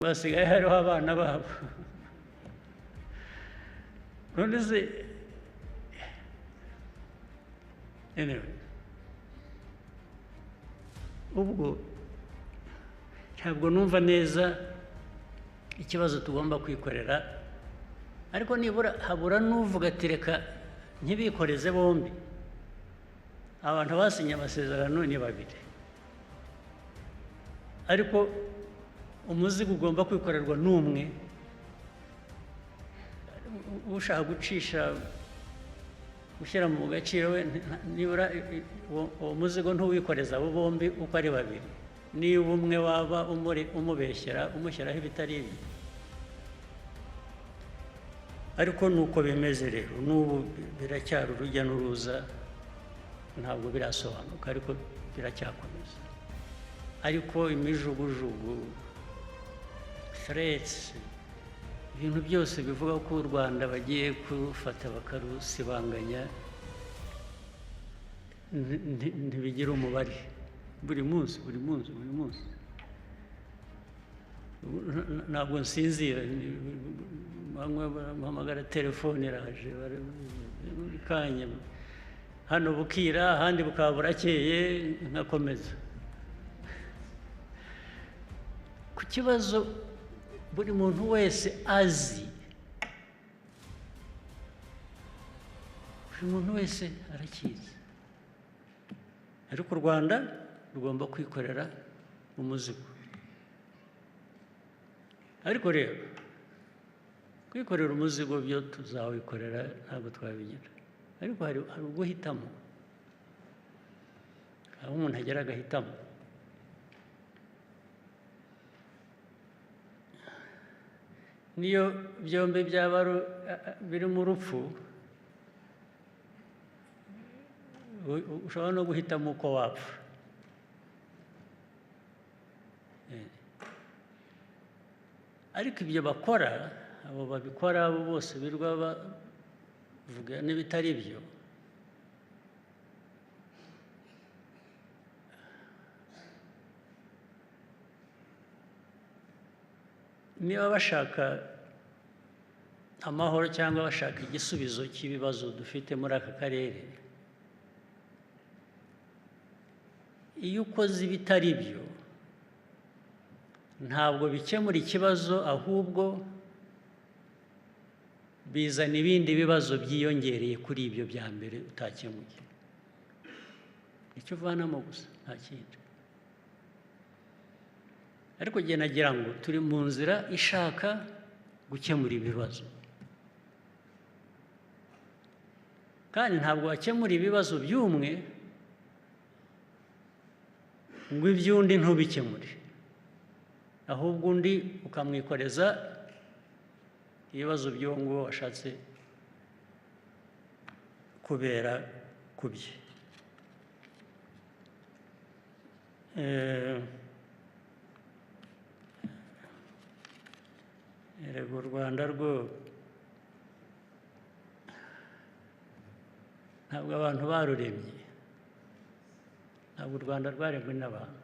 basigaye hariho abana babo none se anyway ubwo ntabwo numva neza ikibazo tugomba kwikorera ariko nibura habura n'uvuga ati reka ntibikoreze bombi abantu basinye amasezerano ni babiri ariko umuzigo ugomba kwikorerwa n'umwe ushaka gucisha gushyira mu gaciro we nibura uwo muzigo ntuwikoreza abo bombi uko ari babiri niba umwe waba umubeshyera umushyiraho ibitari ibi ariko nuko bimeze rero n'ubu biracyari urujya n'uruza ntabwo birasobanuka ariko biracyakomeza ariko imijugujugu threats ibintu byose bivuga ko u Rwanda bagiye kurufata bakarusibanganya ntibigira umubare buri munsi ntabwo nsinzira bamwe bahamagara telefone iraje kanya hano bukira ahandi bukaba burakeye nkakomeza ku kibazo buri muntu wese azi buri muntu wese arakizi ariko u Rwanda rugomba kwikorera umuzigo ariko rero kwikorera umuzigo byo tuzawikorera ntabwo twabigira ariko hari uguhitamo aho umuntu agera agahitamo niyo byombi byaba biri mu rupfu ushobora no guhitamo uko wapfa ariko ibyo bakora abo babikora abo bose birwa bavuga n'ibitari byo niba bashaka amahoro cyangwa bashaka igisubizo cy'ibibazo dufite muri aka karere iyo ukoze ibitari byo ntabwo bikemura ikibazo ahubwo bizana ibindi bibazo byiyongereye kuri ibyo bya mbere utakemuye icyo uvanamo gusa nta kindi ariko njye nagira ngo turi mu nzira ishaka gukemura ibibazo kandi ntabwo wakemura ibibazo by'umwe ngo iby'undi ntubikemure ahubwo undi ukamwikoreza ibibazo by'uwo nguwo washatse kubera ku bye erega u Rwanda rwo ntabwo abantu baruremye ntabwo u Rwanda rwaremwe n'abantu